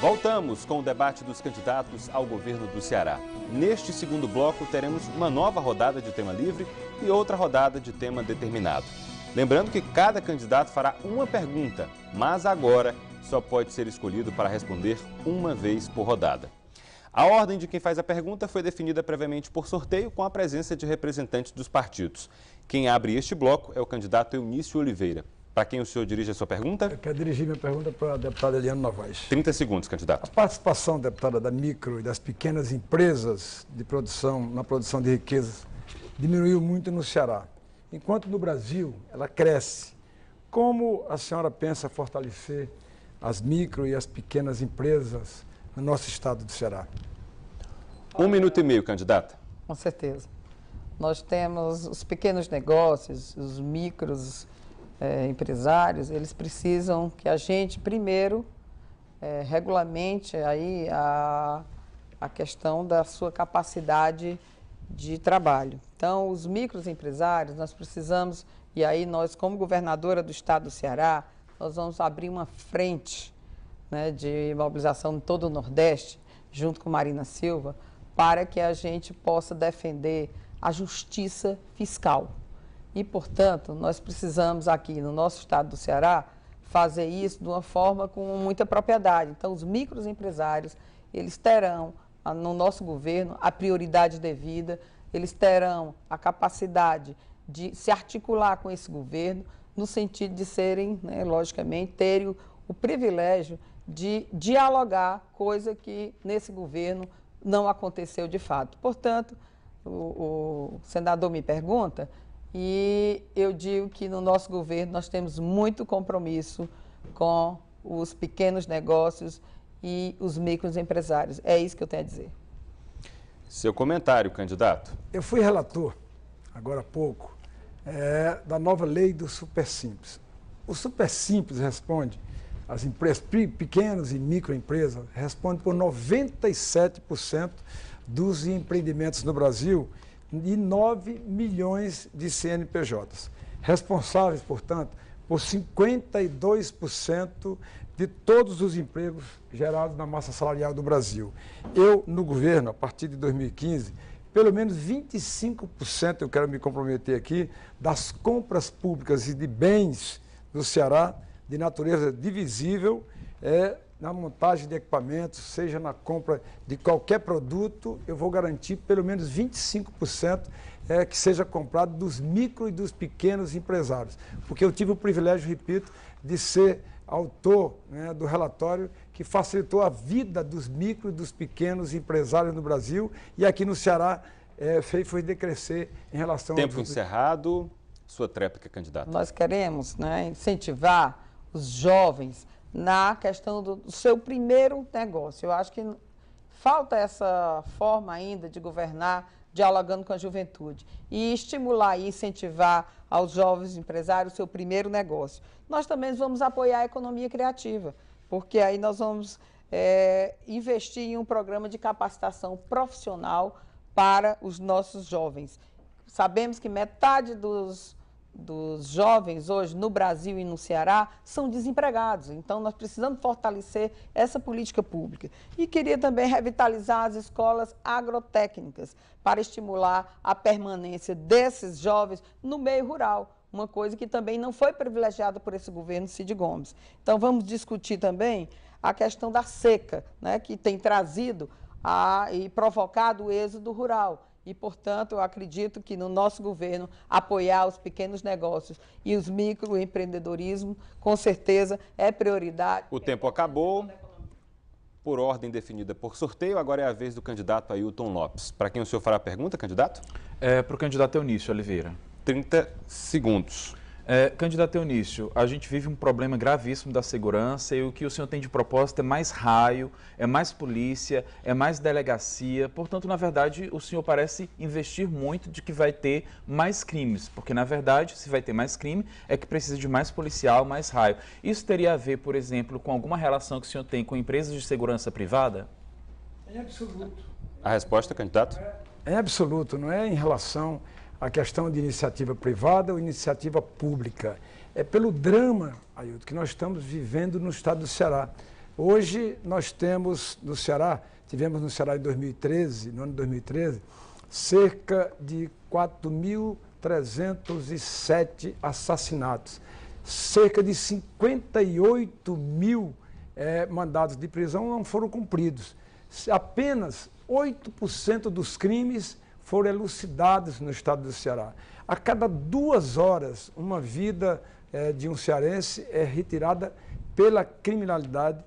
Voltamos com o debate dos candidatos ao governo do Ceará. Neste segundo bloco, teremos uma nova rodada de tema livre e outra rodada de tema determinado. Lembrando que cada candidato fará uma pergunta, mas agora só pode ser escolhido para responder uma vez por rodada. A ordem de quem faz a pergunta foi definida previamente por sorteio com a presença de representantes dos partidos. Quem abre este bloco é o candidato Eunício Oliveira. Para quem o senhor dirige a sua pergunta? Eu quero dirigir minha pergunta para a deputada Eliane Novaes. 30 segundos, candidato. A participação, deputada, da micro e das pequenas empresas de produção, na produção de riquezas, diminuiu muito no Ceará. Enquanto no Brasil ela cresce. Como a senhora pensa fortalecer as micro e as pequenas empresas no nosso estado do Ceará? 1 minuto e meio, candidata. Com certeza. Nós temos os pequenos negócios, os micros empresários, eles precisam que a gente, primeiro, regulamente aí a questão da sua capacidade de trabalho. Então, os microempresários, nós precisamos, e aí nós, como governadora do estado do Ceará, nós vamos abrir uma frente, né, de mobilização em todo o Nordeste, junto com Marina Silva, para que a gente possa defender a justiça fiscal. E, portanto, nós precisamos aqui no nosso estado do Ceará fazer isso de uma forma com muita propriedade. Então, os microempresários, eles terão no nosso governo a prioridade devida, eles terão a capacidade de se articular com esse governo no sentido de serem, né, logicamente, terem o privilégio de dialogar, coisa que nesse governo não aconteceu de fato. Portanto, o senador me pergunta e eu digo que no nosso governo nós temos muito compromisso com os pequenos negócios e os microempresários. É isso que eu tenho a dizer. Seu comentário, candidato. Eu fui relator, agora há pouco, da nova lei do Super Simples. O Super Simples responde, as empresas, pequenas e microempresas, responde por 97% dos empreendimentos no Brasil e 9 milhões de CNPJs. Responsáveis, portanto, por 52% de todos os empregos gerados na massa salarial do Brasil. Eu, no governo, a partir de 2015, pelo menos 25%, eu quero me comprometer aqui, das compras públicas e de bens do Ceará, de natureza divisível, na montagem de equipamentos, seja na compra de qualquer produto, eu vou garantir pelo menos 25% que seja comprado dos micro e dos pequenos empresários. Porque eu tive o privilégio, repito, de ser autor, né, do relatório que facilitou a vida dos micro e dos pequenos empresários no Brasil e aqui no Ceará foi decrescer em relação Tempo encerrado. Sua tréplica, candidata. Nós queremos, né, incentivar os jovens na questão do seu primeiro negócio. Eu acho que falta essa forma ainda de governar dialogando com a juventude e estimular e incentivar aos jovens empresários o seu primeiro negócio. Nós também vamos apoiar a economia criativa, porque aí nós vamos investir em um programa de capacitação profissional para os nossos jovens. Sabemos que metade dos jovens hoje no Brasil e no Ceará são desempregados. Então, nós precisamos fortalecer essa política pública. E queria também revitalizar as escolas agrotécnicas para estimular a permanência desses jovens no meio rural, uma coisa que também não foi privilegiada por esse governo Cid Gomes. Então, vamos discutir também a questão da seca, né, que tem trazido e provocado o êxodo rural. E, portanto, eu acredito que no nosso governo apoiar os pequenos negócios e os microempreendedorismo, com certeza, é prioridade. O tempo acabou. Por ordem definida por sorteio, agora é a vez do candidato Ailton Lopes. Para quem o senhor fará a pergunta, candidato? Para o candidato Eunício Oliveira. 30 segundos. Candidato Eunício, a gente vive um problema gravíssimo da segurança e o que o senhor tem de propósito é mais raio, é mais polícia, é mais delegacia. Portanto, na verdade, o senhor parece investir muito de que vai ter mais crimes, porque, na verdade, se vai ter mais crime, é que precisa de mais policial, mais raio. Isso teria a ver, por exemplo, com alguma relação que o senhor tem com empresas de segurança privada? Em absoluto. A resposta, candidato? Em absoluto, não é em relação a questão de iniciativa privada ou iniciativa pública. É pelo drama, Ailton, que nós estamos vivendo no estado do Ceará. Hoje nós temos no Ceará, tivemos no Ceará em 2013, no ano de 2013, cerca de 4.307 assassinatos, cerca de 58 mil mandados de prisão não foram cumpridos. Apenas 8% dos crimes foram elucidados no estado do Ceará. A cada 2 horas, uma vida de um cearense é retirada pela criminalidade,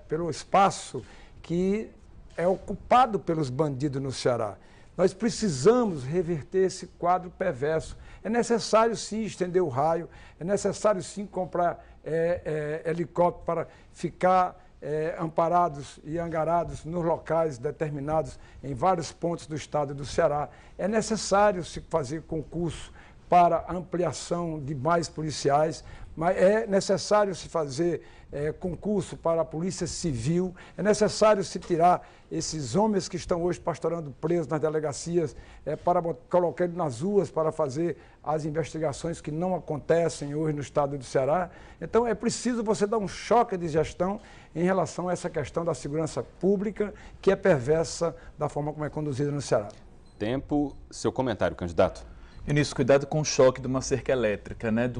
pelo espaço que é ocupado pelos bandidos no Ceará. Nós precisamos reverter esse quadro perverso. É necessário, sim, estender o raio, é necessário, sim, comprar helicóptero para ficar amparados e angarados nos locais determinados em vários pontos do estado do Ceará. É necessário se fazer concurso para ampliação de mais policiais, mas é necessário se fazer concurso para a Polícia Civil, é necessário se tirar esses homens que estão hoje pastorando presos nas delegacias, para colocar eles nas ruas para fazer as investigações que não acontecem hoje no estado do Ceará. Então é preciso você dar um choque de gestão em relação a essa questão da segurança pública, que é perversa da forma como é conduzida no Ceará. Tempo, seu comentário, candidato. Nisso, cuidado com o choque de uma cerca elétrica, né?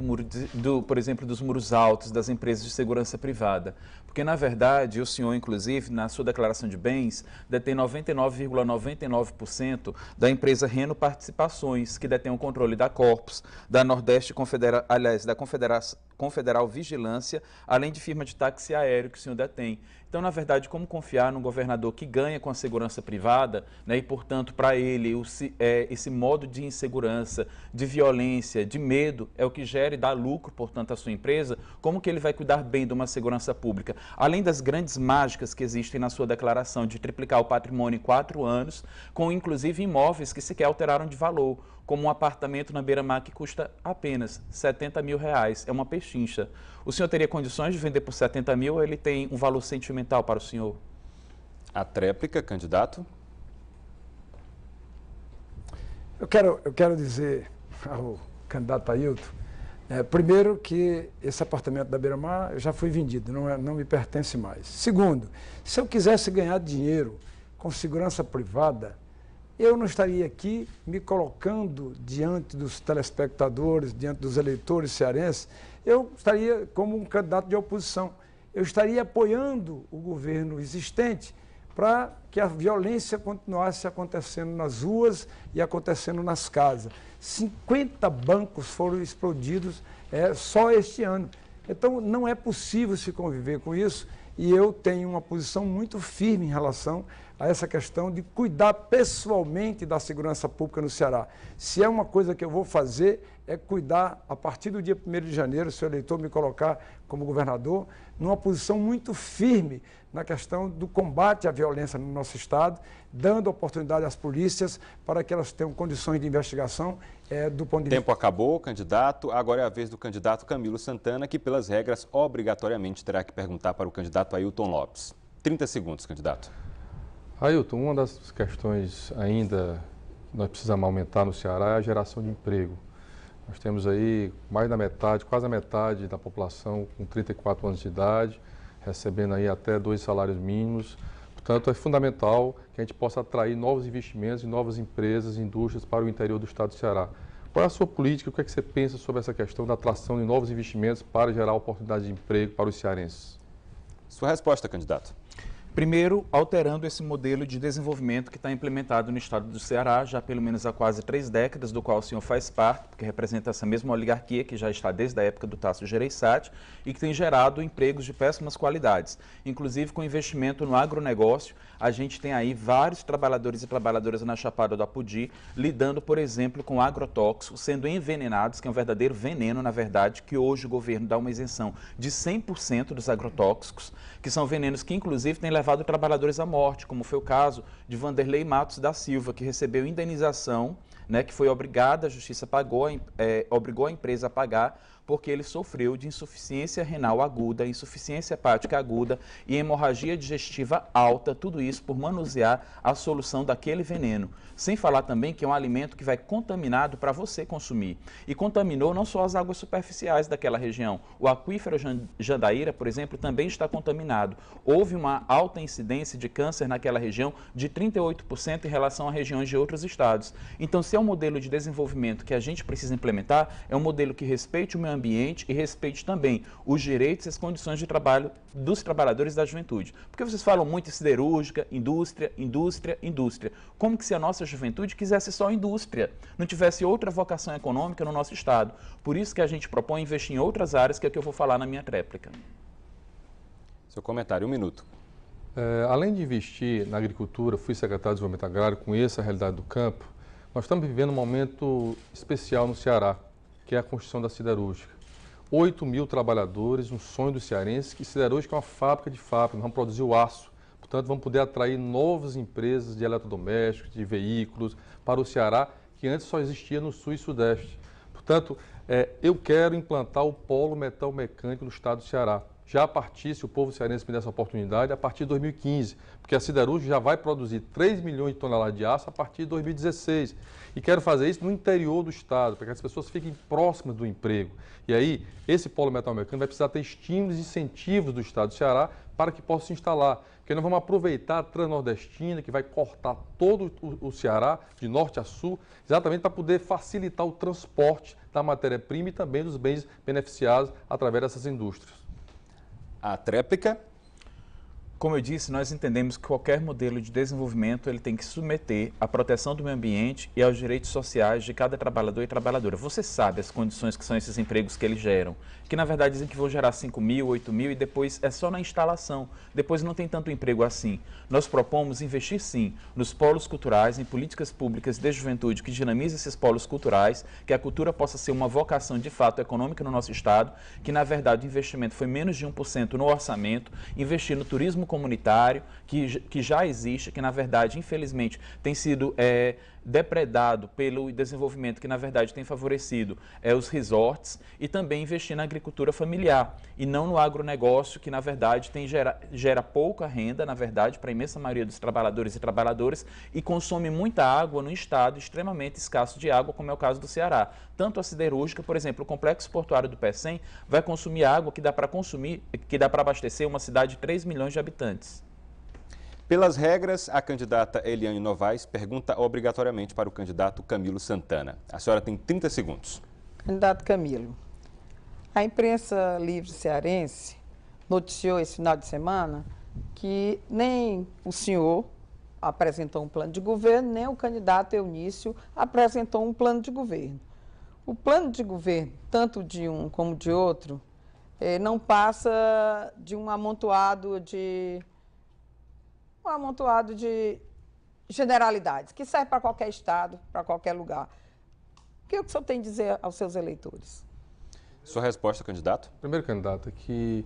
Por exemplo, dos muros altos das empresas de segurança privada. Porque, na verdade, o senhor, inclusive, na sua declaração de bens, detém 99,99% da empresa Reno Participações, que detém o controle da Corpus, da Nordeste da Confederal Vigilância, além de firma de táxi aéreo que o senhor detém. Então, na verdade, como confiar num governador que ganha com a segurança privada, né, e, portanto, para ele, esse modo de insegurança, de violência, de medo, é o que gera e dá lucro, portanto, à sua empresa, como que ele vai cuidar bem de uma segurança pública? Além das grandes mágicas que existem na sua declaração de triplicar o patrimônio em 4 anos, com, inclusive, imóveis que sequer alteraram de valor, como um apartamento na Beira-Mar que custa apenas R$70 mil, é uma pechincha. O senhor teria condições de vender por 70 mil ou ele tem um valor sentimental para o senhor? A tréplica, candidato. Eu quero dizer ao candidato Ailton, primeiro que esse apartamento da Beira-Mar já foi vendido, não me pertence mais. Segundo, se eu quisesse ganhar dinheiro com segurança privada, eu não estaria aqui me colocando diante dos telespectadores, diante dos eleitores cearenses, eu estaria como um candidato de oposição. Eu estaria apoiando o governo existente para que a violência continuasse acontecendo nas ruas e acontecendo nas casas. 50 bancos foram explodidos só este ano. Então, não é possível se conviver com isso e eu tenho uma posição muito firme em relação a essa questão de cuidar pessoalmente da segurança pública no Ceará. Se é uma coisa que eu vou fazer, é cuidar, a partir do dia 1º de janeiro, se o eleitor me colocar como governador, numa posição muito firme na questão do combate à violência no nosso Estado, dando oportunidade às polícias para que elas tenham condições de investigação do ponto de vista... Tempo acabou, candidato. Agora é a vez do candidato Camilo Santana, que, pelas regras, obrigatoriamente terá que perguntar para o candidato Ailton Lopes. 30 segundos, candidato. Ailton, uma das questões ainda que nós precisamos aumentar no Ceará é a geração de emprego. Nós temos aí mais da metade, quase a metade da população com 34 anos de idade, recebendo aí até 2 salários mínimos. Portanto, é fundamental que a gente possa atrair novos investimentos e novas empresas, indústrias para o interior do estado do Ceará. Qual é a sua política? O que é que você pensa sobre essa questão da atração de novos investimentos para gerar oportunidades de emprego para os cearenses? Sua resposta, candidato. Primeiro, alterando esse modelo de desenvolvimento que está implementado no estado do Ceará já pelo menos há quase 3 décadas, do qual o senhor faz parte, porque representa essa mesma oligarquia que já está desde a época do Tasso Gereissati e que tem gerado empregos de péssimas qualidades. Inclusive, com investimento no agronegócio, a gente tem aí vários trabalhadores e trabalhadoras na Chapada do Apodi lidando, por exemplo, com agrotóxicos, sendo envenenados, que é um verdadeiro veneno, na verdade, que hoje o governo dá uma isenção de 100% dos agrotóxicos, que são venenos que, inclusive, têm levado trabalhadores à morte, como foi o caso de Vanderlei Matos da Silva, que recebeu indenização, né, que foi obrigada, a justiça obrigou a empresa a pagar porque ele sofreu de insuficiência renal aguda, insuficiência hepática aguda e hemorragia digestiva alta, tudo isso por manusear a solução daquele veneno. Sem falar também que é um alimento que vai contaminado para você consumir. E contaminou não só as águas superficiais daquela região. O aquífero Jandaíra, por exemplo, também está contaminado. Houve uma alta incidência de câncer naquela região de 38% em relação a regiões de outros estados. Então, se é um modelo de desenvolvimento que a gente precisa implementar, é um modelo que respeite o meio ambiente e respeite também os direitos e as condições de trabalho dos trabalhadores da juventude. Porque vocês falam muito em siderúrgica, indústria, indústria, indústria. Como que se a nossa juventude quisesse só indústria, não tivesse outra vocação econômica no nosso estado? Por isso que a gente propõe investir em outras áreas, que é o que eu vou falar na minha tréplica. Seu comentário, 1 minuto. Além de investir na agricultura, fui secretário de Desenvolvimento Agrário, conheço a realidade do campo, nós estamos vivendo um momento especial no Ceará, que é a construção da siderúrgica. 8 mil trabalhadores, um sonho dos cearenses, que siderúrgica é uma fábrica de fábrica, nós vamos produzir o aço. Portanto, vamos poder atrair novas empresas de eletrodomésticos, de veículos para o Ceará, que antes só existia no Sul e Sudeste. Portanto, eu quero implantar o polo metal mecânico no estado do Ceará. Já a partir, se o povo cearense me der essa oportunidade, a partir de 2015, porque a siderúrgica já vai produzir 3 milhões de toneladas de aço a partir de 2016. E quero fazer isso no interior do estado, para que as pessoas fiquem próximas do emprego. E aí, esse polo metal mecânico vai precisar ter estímulos e incentivos do estado do Ceará para que possa se instalar. Porque nós vamos aproveitar a Transnordestina, que vai cortar todo o Ceará, de norte a sul, exatamente para poder facilitar o transporte da matéria-prima e também dos bens beneficiados através dessas indústrias. A tréplica. Como eu disse, nós entendemos que qualquer modelo de desenvolvimento ele tem que submeter à proteção do meio ambiente e aos direitos sociais de cada trabalhador e trabalhadora. Você sabe as condições que são esses empregos que eles geram, que na verdade dizem que vão gerar 5 mil, 8 mil e depois é só na instalação. Depois não tem tanto emprego assim. Nós propomos investir sim nos polos culturais, em políticas públicas de juventude que dinamizem esses polos culturais, que a cultura possa ser uma vocação de fato econômica no nosso estado, que na verdade o investimento foi menos de 1% no orçamento, investir no turismo comunitário, que já existe, que na verdade, infelizmente, tem sido depredado pelo desenvolvimento que na verdade tem favorecido os resorts, e também investir na agricultura familiar e não no agronegócio, que na verdade gera pouca renda, na verdade, para a imensa maioria dos trabalhadores e trabalhadoras e consome muita água no estado extremamente escasso de água, como é o caso do Ceará. Tanto a siderúrgica, por exemplo, o complexo portuário do Pecém vai consumir água que dá para abastecer uma cidade de 3 milhões de habitantes. Pelas regras, a candidata Eliane Novaes pergunta obrigatoriamente para o candidato Camilo Santana. A senhora tem 30 segundos. Candidato Camilo, a imprensa livre cearense noticiou esse final de semana que nem o senhor apresentou um plano de governo, nem o candidato Eunício apresentou um plano de governo. O plano de governo, tanto de um como de outro, não passa de um amontoado de generalidades, que serve para qualquer estado, para qualquer lugar. O que o senhor tem a dizer aos seus eleitores? Sua resposta, candidato? Primeiro, candidato, é que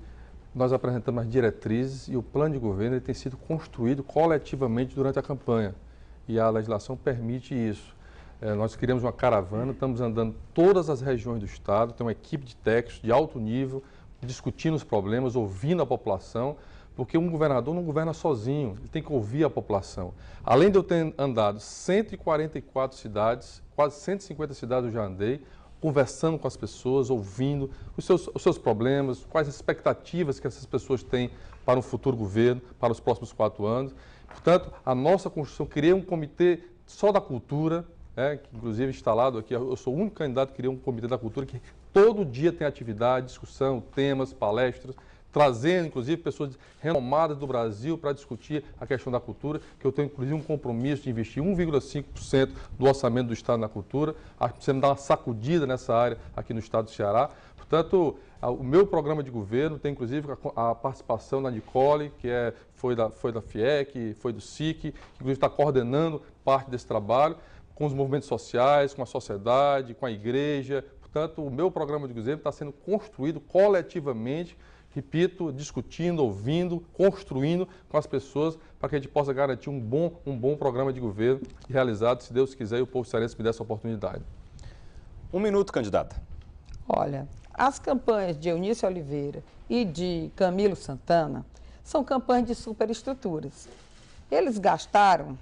nós apresentamos as diretrizes e o plano de governo ele tem sido construído coletivamente durante a campanha. E a legislação permite isso. Nós criamos uma caravana, estamos andando todas as regiões do estado, tem uma equipe de técnicos de alto nível, discutindo os problemas, ouvindo a população, porque um governador não governa sozinho, ele tem que ouvir a população. Além de eu ter andado 144 cidades, quase 150 cidades eu já andei, conversando com as pessoas, ouvindo os seus problemas, quais as expectativas que essas pessoas têm para um futuro governo, para os próximos 4 anos. Portanto, a nossa Constituição cria um comitê só da cultura, que inclusive instalado aqui, eu sou o único candidato que cria um comitê da cultura que todo dia tem atividade, discussão, temas, palestras, trazendo, inclusive, pessoas renomadas do Brasil para discutir a questão da cultura, que eu tenho, inclusive, um compromisso de investir 1,5% do orçamento do Estado na cultura. Acho que precisa dar uma sacudida nessa área aqui no Estado do Ceará. Portanto, o meu programa de governo tem, inclusive, a participação da Nicole, que foi da FIEC, foi do SIC, que, inclusive, está coordenando parte desse trabalho, com os movimentos sociais, com a sociedade, com a igreja. Portanto, o meu programa de governo está sendo construído coletivamente, repito, discutindo, ouvindo, construindo com as pessoas para que a gente possa garantir um bom programa de governo e realizado, se Deus quiser, e o povo cearense me der essa oportunidade. 1 minuto, candidata. Olha, as campanhas de Eunice Oliveira e de Camilo Santana são campanhas de superestruturas. Eles gastaram,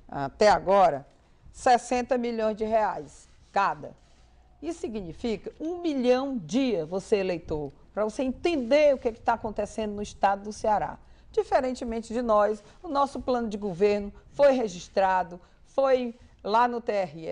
até agora, 60 milhões de reais cada. Isso significa 1 milhão dia, você eleitor, para você entender o que está acontecendo no estado do Ceará. Diferentemente de nós, o nosso plano de governo foi registrado, foi lá no TRE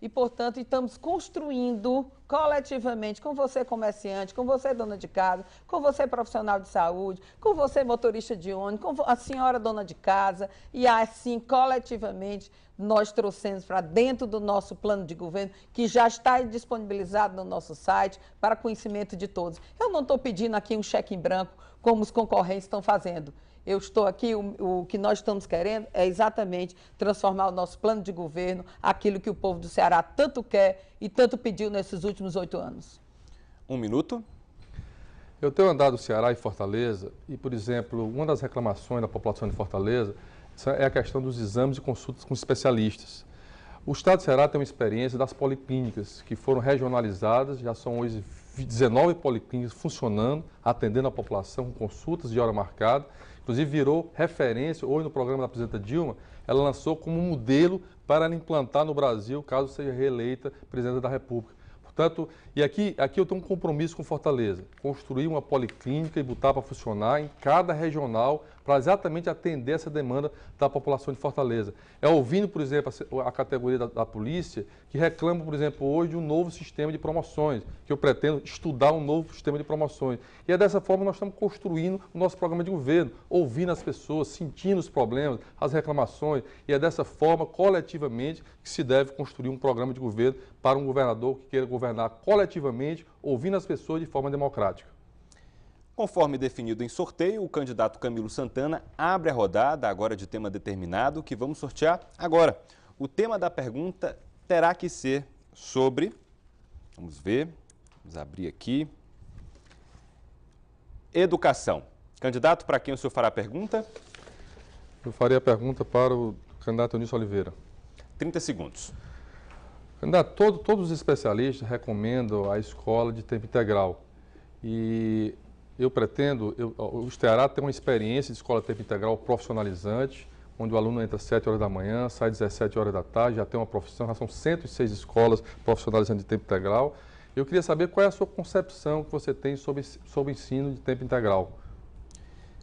e, portanto, estamos construindo coletivamente, com você comerciante, com você dona de casa, com você profissional de saúde, com você motorista de ônibus, com a senhora dona de casa, e assim, coletivamente, nós trouxemos para dentro do nosso plano de governo, que já está disponibilizado no nosso site, para conhecimento de todos. Eu não estou pedindo aqui um cheque em branco, como os concorrentes estão fazendo. Eu estou aqui, o que nós estamos querendo é exatamente transformar o nosso plano de governo, aquilo que o povo do Ceará tanto quer e tanto pediu nesses últimos 8 anos. 1 minuto. Eu tenho andado no Ceará e Fortaleza e, por exemplo, uma das reclamações da população de Fortaleza é a questão dos exames e consultas com especialistas. O estado do Ceará tem uma experiência das policlínicas, que foram regionalizadas, já são hoje 19 policlínicas funcionando, atendendo a população com consultas de hora marcada. Inclusive virou referência, hoje no programa da presidenta Dilma, ela lançou como modelo para ela implantar no Brasil, caso seja reeleita presidenta da República. Portanto, e aqui eu tenho um compromisso com Fortaleza, construir uma policlínica e botar para funcionar em cada regional para exatamente atender essa demanda da população de Fortaleza. É ouvindo, por exemplo, a categoria da polícia, que reclama, por exemplo, hoje de um novo sistema de promoções, que eu pretendo estudar um novo sistema de promoções. E é dessa forma que nós estamos construindo o nosso programa de governo, ouvindo as pessoas, sentindo os problemas, as reclamações, e é dessa forma, coletivamente, que se deve construir um programa de governo para um governador que queira governar coletivamente, ouvindo as pessoas de forma democrática. Conforme definido em sorteio, o candidato Camilo Santana abre a rodada, agora de tema determinado, que vamos sortear agora. O tema da pergunta terá que ser sobre, vamos ver, vamos abrir aqui, educação. Candidato, para quem o senhor fará a pergunta? Eu farei a pergunta para o candidato Eunice Oliveira. 30 segundos. Candidato, todos os especialistas recomendam a escola de tempo integral. E eu pretendo, o Ceará tem uma experiência de escola de tempo integral profissionalizante, onde o aluno entra às 7 horas da manhã, sai às 17 horas da tarde, já tem uma profissão, já são 106 escolas profissionalizantes de tempo integral. Eu queria saber qual é a sua concepção que você tem sobre o ensino de tempo integral.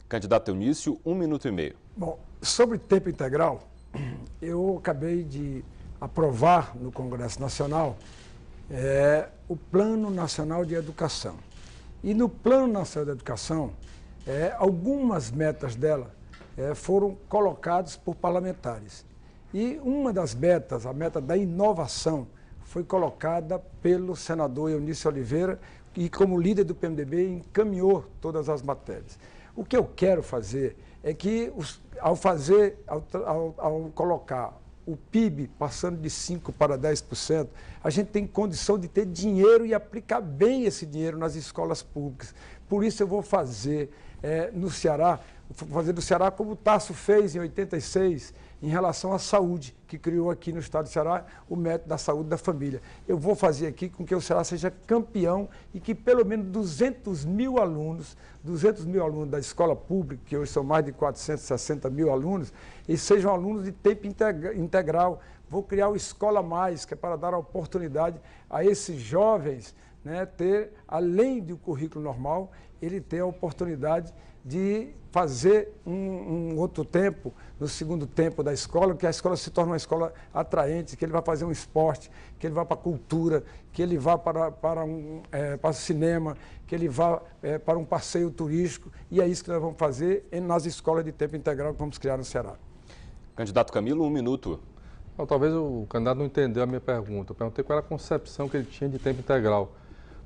Candidato Eunício, 1 minuto e meio. Bom, sobre tempo integral, eu acabei de aprovar no Congresso Nacional o Plano Nacional de Educação. E no Plano Nacional de Educação, algumas metas dela foram colocadas por parlamentares. E uma das metas, a meta da inovação, foi colocada pelo senador Eunice Oliveira, e como líder do PMDB encaminhou todas as matérias. O que eu quero fazer é que, ao colocar o PIB passando de 5% para 10%, a gente tem condição de ter dinheiro e aplicar bem esse dinheiro nas escolas públicas. Por isso eu vou fazer no Ceará, do Ceará como o Tasso fez em 86, em relação à saúde, que criou aqui no estado do Ceará o método da saúde da família. Eu vou fazer aqui com que o Ceará seja campeão e que pelo menos 200 mil alunos da escola pública, que hoje são mais de 460 mil alunos, e sejam alunos de tempo integral. Vou criar o Escola Mais, que é para dar a oportunidade a esses jovens, ter, além do currículo normal, ele ter a oportunidade de fazer um outro tempo, no segundo tempo da escola, que a escola se torne uma escola atraente, que ele vai fazer um esporte, que ele vá para a cultura, que ele vá para o cinema, que ele vá para um passeio turístico, e é isso que nós vamos fazer nas escolas de tempo integral que vamos criar no Ceará. Candidato Camilo, 1 minuto. Não, talvez o candidato não entendeu a minha pergunta. Eu perguntei qual era a concepção que ele tinha de tempo integral.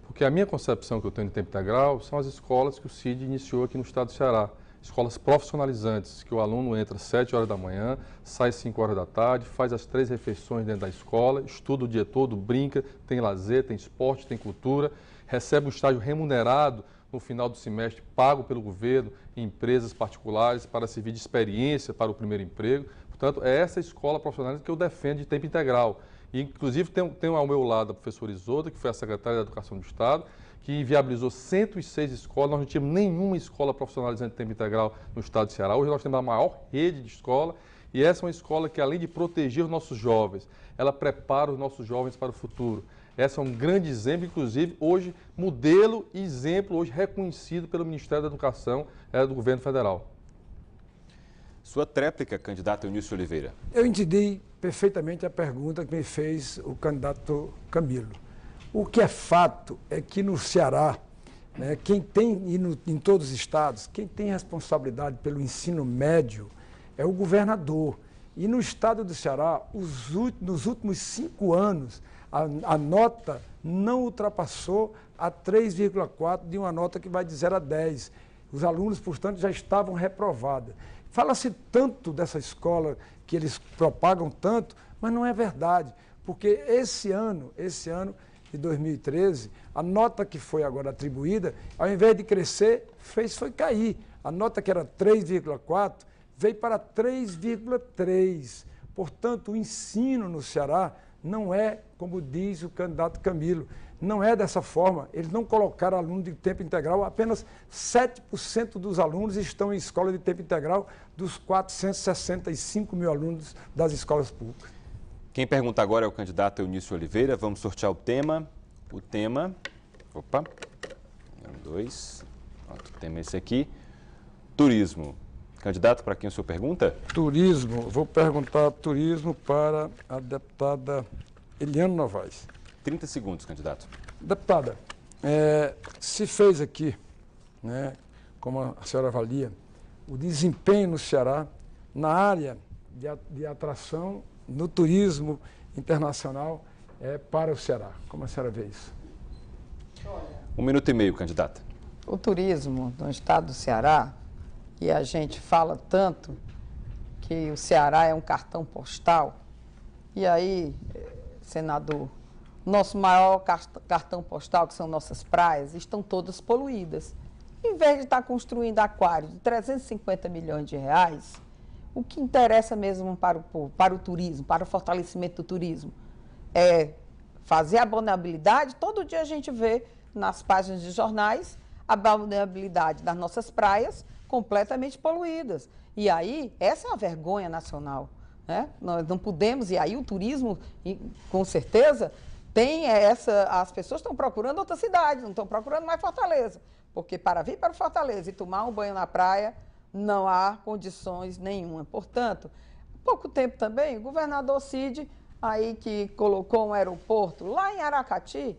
Porque a minha concepção que eu tenho de tempo integral são as escolas que o CID iniciou aqui no estado do Ceará. Escolas profissionalizantes, que o aluno entra às 7 horas da manhã, sai às 5 horas da tarde, faz as 3 refeições dentro da escola, estuda o dia todo, brinca, tem lazer, tem esporte, tem cultura, recebe um estágio remunerado no final do semestre, pago pelo governo, em empresas particulares, para servir de experiência para o primeiro emprego. Portanto, é essa escola profissional que eu defendo de tempo integral. E, inclusive, tem ao meu lado a professora Isolda, que foi a secretária da Educação do Estado, que inviabilizou 106 escolas. Nós não tínhamos nenhuma escola profissionalizante de tempo integral no estado do Ceará. Hoje nós temos a maior rede de escola e essa é uma escola que, além de proteger os nossos jovens, ela prepara os nossos jovens para o futuro. Essa é um grande exemplo, inclusive, hoje, modelo e exemplo, hoje reconhecido pelo Ministério da Educação do Governo Federal. Sua tréplica, candidato Eunício Oliveira. Eu entendi perfeitamente a pergunta que me fez o candidato Camilo. O que é fato é que no Ceará, né, quem tem, e em todos os estados, quem tem responsabilidade pelo ensino médio é o governador. E no estado do Ceará, nos últimos 5 anos, a nota não ultrapassou a 3,4 de uma nota que vai de 0 a 10. Os alunos, portanto, já estavam reprovados. Fala-se tanto dessa escola, que eles propagam tanto, mas não é verdade, porque esse ano de 2013, a nota que foi agora atribuída, ao invés de crescer, foi cair. A nota que era 3,4 veio para 3,3. Portanto, o ensino no Ceará não é, como diz o candidato Camilo, não é dessa forma. Eles não colocaram aluno de tempo integral, apenas 7% dos alunos estão em escola de tempo integral dos 465 mil alunos das escolas públicas. Quem pergunta agora é o candidato Eunício Oliveira. Vamos sortear o tema. Opa, 2, pronto, o tema é esse aqui, turismo. Candidato, para quem o senhor pergunta? Turismo, vou perguntar turismo para a deputada Eliane Novaes. 30 segundos, candidato. Deputada, se fez aqui, né, como a senhora avalia, o desempenho no Ceará na área de atração no turismo internacional para o Ceará. Como a senhora vê isso? 1 minuto e meio, candidata. O turismo no estado do Ceará, e a gente fala tanto que o Ceará é um cartão postal, e aí, senador, nosso maior cartão postal, que são nossas praias, estão todas poluídas. Em vez de estar construindo aquários de 350 milhões de reais, o que interessa mesmo para o povo, para o turismo, para o fortalecimento do turismo, é fazer a vulnerabilidade. Todo dia a gente vê nas páginas de jornais a vulnerabilidade das nossas praias completamente poluídas. E aí, essa é uma vergonha nacional, né? Nós não podemos, e aí o turismo, com certeza, tem as pessoas estão procurando outra cidade, não estão procurando mais Fortaleza, porque para vir para Fortaleza e tomar um banho na praia, não há condições nenhuma. Portanto, há pouco tempo também, o governador Cid, aí que colocou um aeroporto lá em Aracati,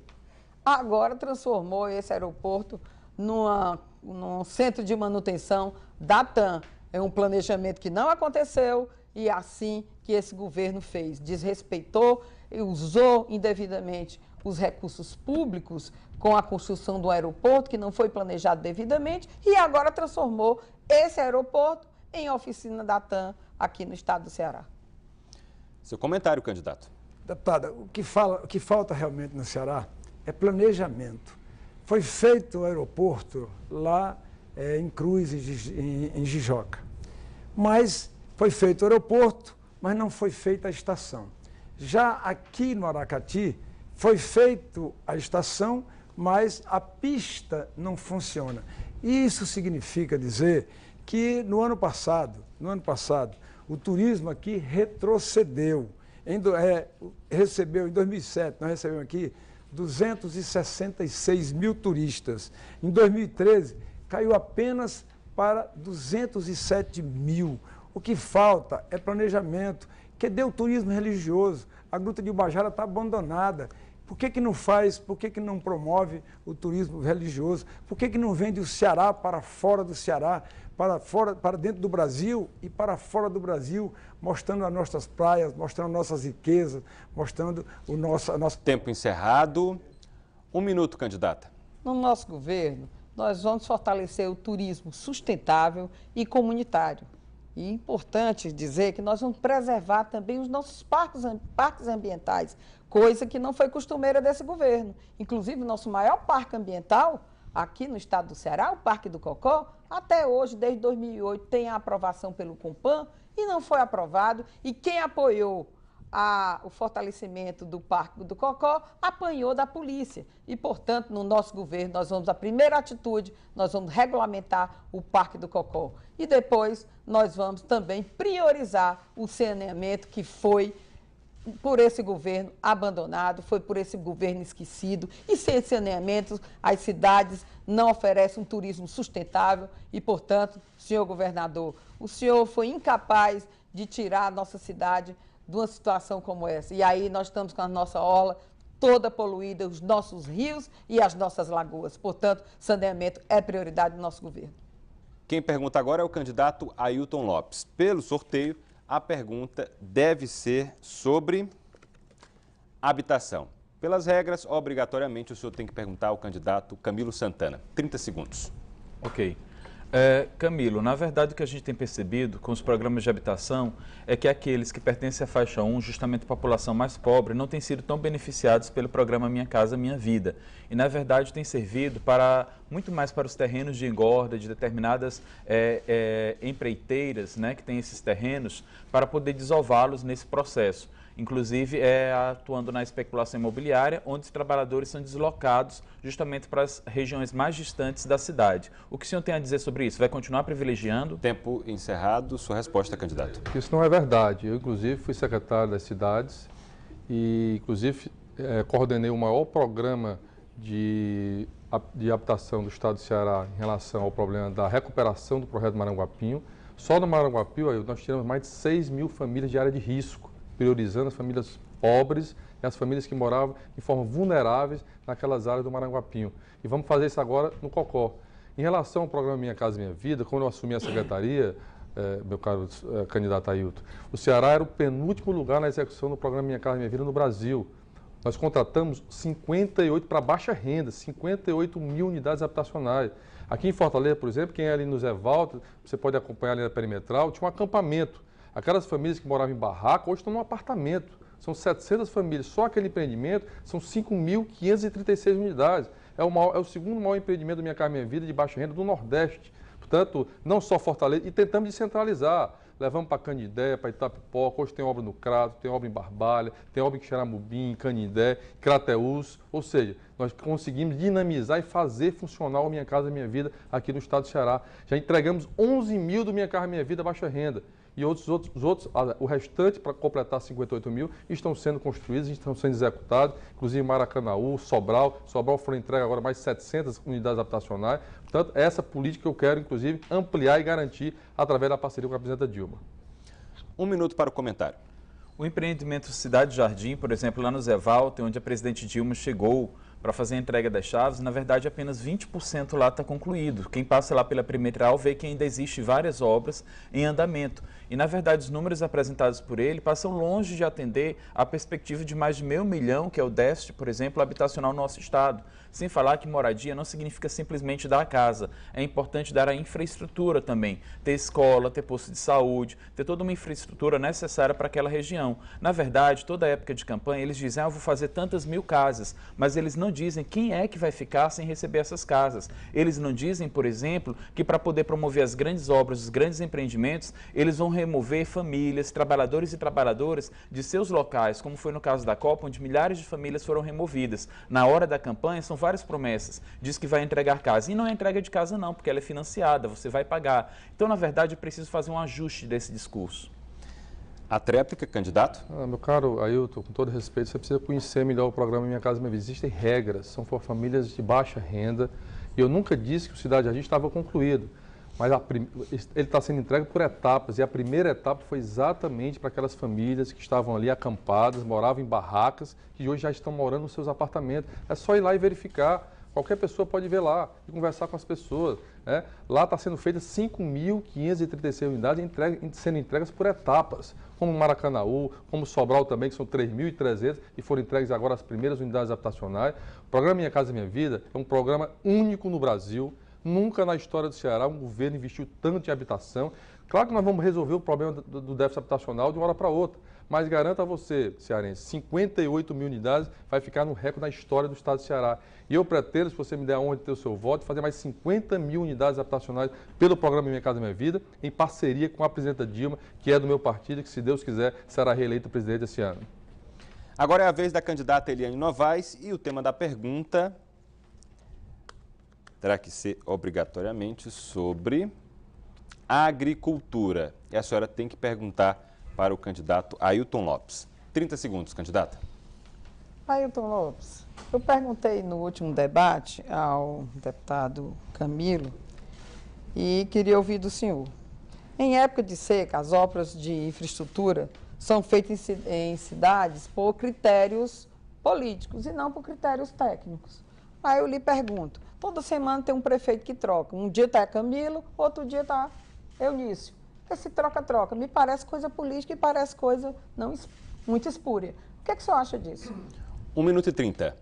agora transformou esse aeroporto num centro de manutenção da TAM. É um planejamento que não aconteceu e assim que esse governo fez. Desrespeitou e usou indevidamente os recursos públicos com a construção do aeroporto, que não foi planejado devidamente, e agora transformou esse aeroporto em oficina da TAM aqui no estado do Ceará. Seu comentário, candidato. Deputada, o que falta realmente no Ceará é planejamento. Foi feito o aeroporto lá em Cruz, em Jijoca. Mas foi feito o aeroporto, mas não foi feita a estação. Já aqui no Aracati, foi feita a estação, mas a pista não funciona. Isso significa dizer que no ano passado, o turismo aqui retrocedeu. Recebeu em 2007, nós recebemos aqui 266 mil turistas. Em 2013, caiu apenas para 207 mil. O que falta é planejamento. Cadê o turismo religioso? A Gruta de Ubajara está abandonada. Por que não faz, por que não promove o turismo religioso? Por que não vende o Ceará para fora do Ceará, para dentro do Brasil e para fora do Brasil, mostrando as nossas praias, mostrando nossas riquezas, mostrando o nosso... Tempo encerrado. 1 minuto, candidata. No nosso governo, nós vamos fortalecer o turismo sustentável e comunitário. E é importante dizer que nós vamos preservar também os nossos parques ambientais, coisa que não foi costumeira desse governo. Inclusive, o nosso maior parque ambiental, aqui no estado do Ceará, o Parque do Cocó, até hoje, desde 2008, tem a aprovação pelo CONPAN e não foi aprovado. E quem apoiou o fortalecimento do Parque do Cocó, apanhou da polícia. E, portanto, no nosso governo, nós vamos, a primeira atitude, nós vamos regulamentar o Parque do Cocó. E depois, nós vamos também priorizar o saneamento que foi, por esse governo, abandonado, foi por esse governo esquecido. E sem saneamento, as cidades não oferecem um turismo sustentável e, portanto, senhor governador, o senhor foi incapaz de tirar a nossa cidade de uma situação como essa. E aí nós estamos com a nossa orla toda poluída, os nossos rios e as nossas lagoas. Portanto, saneamento é prioridade do nosso governo. Quem pergunta agora é o candidato Ailton Lopes. Pelo sorteio, a pergunta deve ser sobre habitação. Pelas regras, obrigatoriamente, o senhor tem que perguntar ao candidato Camilo Santana. 30 segundos. Ok. Camilo, na verdade o que a gente tem percebido com os programas de habitação é que aqueles que pertencem à faixa 1, justamente a população mais pobre, não têm sido tão beneficiados pelo programa Minha Casa Minha Vida. E na verdade tem servido muito mais para os terrenos de engorda de determinadas empreiteiras, né, que têm esses terrenos, para poder desová-los nesse processo. Inclusive atuando na especulação imobiliária, onde os trabalhadores são deslocados justamente para as regiões mais distantes da cidade. O que o senhor tem a dizer sobre isso? Vai continuar privilegiando? Tempo encerrado. Sua resposta, candidato. Isso não é verdade. Eu, inclusive, fui secretário das cidades e, inclusive, coordenei o maior programa de habitação do estado do Ceará em relação ao problema da recuperação do projeto Maranguapinho. Só no Maranguapinho, nós tiramos mais de 6 mil famílias de área de risco, priorizando as famílias pobres e as famílias que moravam de forma vulneráveis naquelas áreas do Maranguapinho. E vamos fazer isso agora no Cocó. Em relação ao programa Minha Casa Minha Vida, quando eu assumi a secretaria, meu caro candidato Ailton, o Ceará era o penúltimo lugar na execução do programa Minha Casa Minha Vida no Brasil. Nós contratamos 58 para baixa renda, 58 mil unidades habitacionais. Aqui em Fortaleza, por exemplo, quem é ali no Zé Walter, você pode acompanhar ali na perimetral, tinha um acampamento. Aquelas famílias que moravam em barraca, hoje estão num apartamento. São 700 famílias. Só aquele empreendimento são 5.536 unidades. É o segundo maior empreendimento da Minha Casa Minha Vida de baixa renda do Nordeste. Portanto, não só Fortaleza, e tentamos descentralizar. Levamos para Canindé, para Itapipoca, hoje tem obra no Crato, tem obra em Barbalha, tem obra em Xeramubim, em Canindé, Crateús. Ou seja, nós conseguimos dinamizar e fazer funcionar o Minha Casa Minha Vida aqui no estado do Ceará. Já entregamos 11 mil do Minha Casa Minha Vida baixa renda. E o restante, para completar 58 mil, estão sendo construídos, estão sendo executados, inclusive Maracanaú, Sobral foram entregues agora mais 700 unidades habitacionais. Portanto, essa política que eu quero, inclusive, ampliar e garantir através da parceria com a presidenta Dilma. 1 minuto para o comentário. O empreendimento Cidade Jardim, por exemplo, lá no Zé Walter, onde a presidente Dilma chegou para fazer a entrega das chaves, na verdade apenas 20% lá está concluído. Quem passa lá pela perimetral vê que ainda existe várias obras em andamento. E na verdade os números apresentados por ele passam longe de atender a perspectiva de mais de 500 milhões, que é o déficit, por exemplo, habitacional no nosso estado. Sem falar que moradia não significa simplesmente dar a casa. É importante dar a infraestrutura também. Ter escola, ter posto de saúde, ter toda uma infraestrutura necessária para aquela região. Na verdade, toda época de campanha, eles dizem, eu vou fazer tantas mil casas, mas eles não dizem quem é que vai ficar sem receber essas casas. Eles não dizem, por exemplo, que para poder promover as grandes obras, os grandes empreendimentos, eles vão remover famílias, trabalhadores e trabalhadoras de seus locais, como foi no caso da Copa, onde milhares de famílias foram removidas. Na hora da campanha, são várias promessas. Diz que vai entregar casa. E não é entrega de casa não, porque ela é financiada, você vai pagar. Então, na verdade, é preciso fazer um ajuste desse discurso. A tréplica, candidato? Meu caro Ailton, com todo respeito, você precisa conhecer melhor o programa Minha Casa Minha Vida. Existem regras, são for famílias de baixa renda. E eu nunca disse que o Cidade Jardim estava concluído. Mas ele está sendo entregue por etapas, e a primeira etapa foi exatamente para aquelas famílias que estavam ali acampadas, moravam em barracas, que hoje já estão morando nos seus apartamentos. É só ir lá e verificar. Qualquer pessoa pode ver lá e conversar com as pessoas. Né? Lá está sendo feitas 5.536 unidades sendo entregues por etapas, como Maracanaú, como Sobral também, que são 3.300 e foram entregues agora as primeiras unidades habitacionais. O programa Minha Casa Minha Vida é um programa único no Brasil. Nunca na história do Ceará um governo investiu tanto em habitação. Claro que nós vamos resolver o problema do déficit habitacional de uma hora para outra, Mas garanto a você, cearense, 58 mil unidades vai ficar no recorde da história do estado do Ceará. E eu pretendo, se você me der a honra de ter o seu voto, fazer mais 50 mil unidades habitacionais pelo programa Minha Casa Minha Vida, em parceria com a presidenta Dilma, que é do meu partido e que, se Deus quiser, será reeleita presidente esse ano. Agora é a vez da candidata Eliane Novaes e o tema da pergunta terá que ser obrigatoriamente sobre agricultura. E a senhora tem que perguntar para o candidato Ailton Lopes. 30 segundos, candidata. Ailton Lopes, eu perguntei no último debate ao deputado Camilo e queria ouvir do senhor. Em época de seca, as obras de infraestrutura são feitas em cidades por critérios políticos e não por critérios técnicos. Aí eu lhe pergunto, toda semana tem um prefeito que troca. Um dia está Camilo, outro dia está Eunício. Esse troca-troca me parece coisa política e parece coisa não muito espúria. O que é que o senhor acha disso? 1 minuto e 30.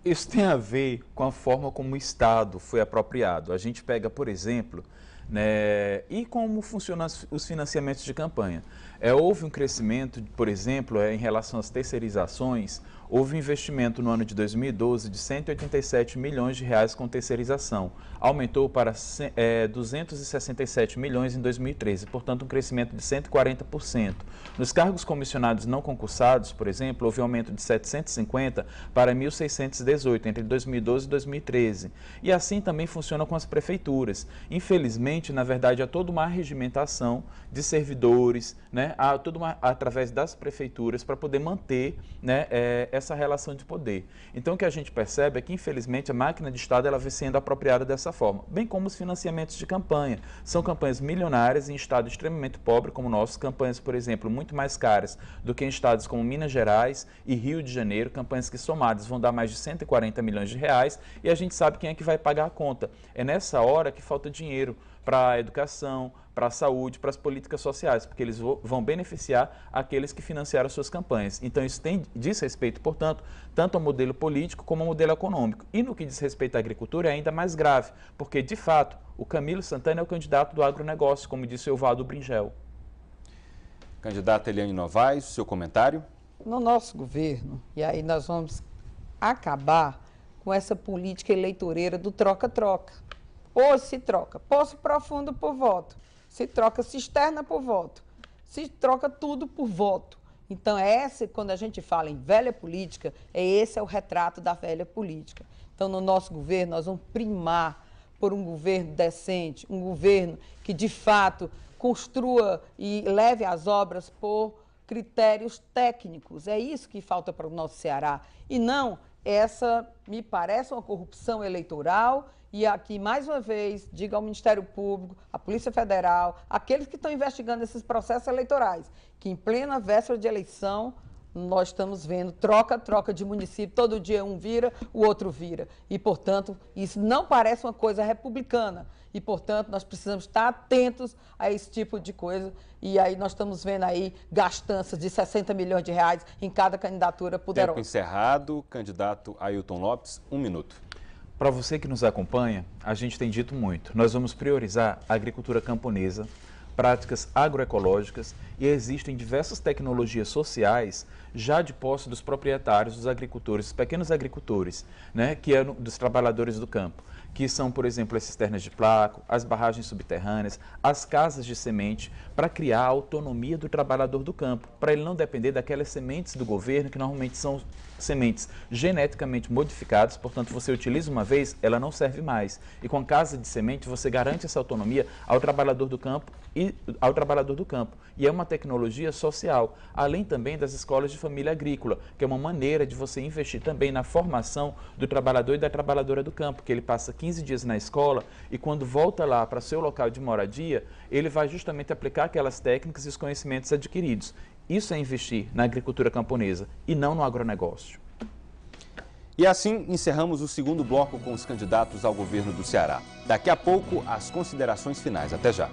Isso tem a ver com a forma como o Estado foi apropriado. A gente pega, por exemplo, né, e como funcionam os financiamentos de campanha. Houve um crescimento, por exemplo, em relação às terceirizações. Houve um investimento no ano de 2012 de 187 milhões de reais com terceirização. Aumentou para 267 milhões em 2013, portanto um crescimento de 140%. Nos cargos comissionados não concursados, por exemplo, houve um aumento de 750 para 1.618 entre 2012 e 2013. E assim também funciona com as prefeituras. Infelizmente, na verdade, há toda uma regimentação de servidores, né, através das prefeituras para poder manter, né, essa relação de poder. Então, o que a gente percebe é que, infelizmente, a máquina de Estado ela vem sendo apropriada dessa forma, bem como os financiamentos de campanha. São campanhas milionárias em estado extremamente pobre, como o nosso, campanhas, por exemplo, muito mais caras do que em estados como Minas Gerais e Rio de Janeiro, campanhas que somadas vão dar mais de 140 milhões de reais, e a gente sabe quem é que vai pagar a conta. É nessa hora que falta dinheiro para a educação, para a saúde, para as políticas sociais, porque eles vão beneficiar aqueles que financiaram suas campanhas. Então, isso diz respeito, portanto, tanto ao modelo político como ao modelo econômico. E no que diz respeito à agricultura é ainda mais grave, porque, de fato, o Camilo Santana é o candidato do agronegócio, como disse o Evaldo Bringel. Candidata Eliane Novaes, seu comentário? No nosso governo, e aí nós vamos acabar com essa política eleitoreira do troca-troca. Hoje se troca poço profundo por voto, se troca cisterna por voto, se troca tudo por voto. Então, quando a gente fala em velha política, esse é o retrato da velha política. Então, no nosso governo, nós vamos primar por um governo decente, um governo que, de fato, construa e leve as obras por critérios técnicos. É isso que falta para o nosso Ceará. E não essa, me parece, uma corrupção eleitoral. E aqui, mais uma vez, digo ao Ministério Público, à Polícia Federal, aqueles que estão investigando esses processos eleitorais, que em plena véspera de eleição, nós estamos vendo troca-troca de município, todo dia um vira, o outro vira. E, portanto, isso não parece uma coisa republicana. E, portanto, nós precisamos estar atentos a esse tipo de coisa. E aí nós estamos vendo aí gastanças de 60 milhões de reais em cada candidatura poderosa. Tempo encerrado. Candidato Ailton Lopes, 1 minuto. Para você que nos acompanha, a gente tem dito muito. Nós vamos priorizar a agricultura camponesa, práticas agroecológicas e existem diversas tecnologias sociais já de posse dos proprietários, dos agricultores, dos pequenos agricultores, né, que é dos trabalhadores do campo, que são, por exemplo, as cisternas de plástico, as barragens subterrâneas, as casas de semente, para criar a autonomia do trabalhador do campo, para ele não depender daquelas sementes do governo, que normalmente são sementes geneticamente modificadas, portanto, você utiliza uma vez, ela não serve mais. E com a casa de semente, você garante essa autonomia ao trabalhador do campo e é uma tecnologia social, além também das escolas de família agrícola, que é uma maneira de você investir também na formação do trabalhador e da trabalhadora do campo, que ele passa 15 dias na escola e quando volta lá para seu local de moradia, ele vai justamente aplicar aquelas técnicas e os conhecimentos adquiridos. Isso é investir na agricultura camponesa e não no agronegócio. E assim encerramos o segundo bloco com os candidatos ao governo do Ceará. Daqui a pouco, as considerações finais. Até já.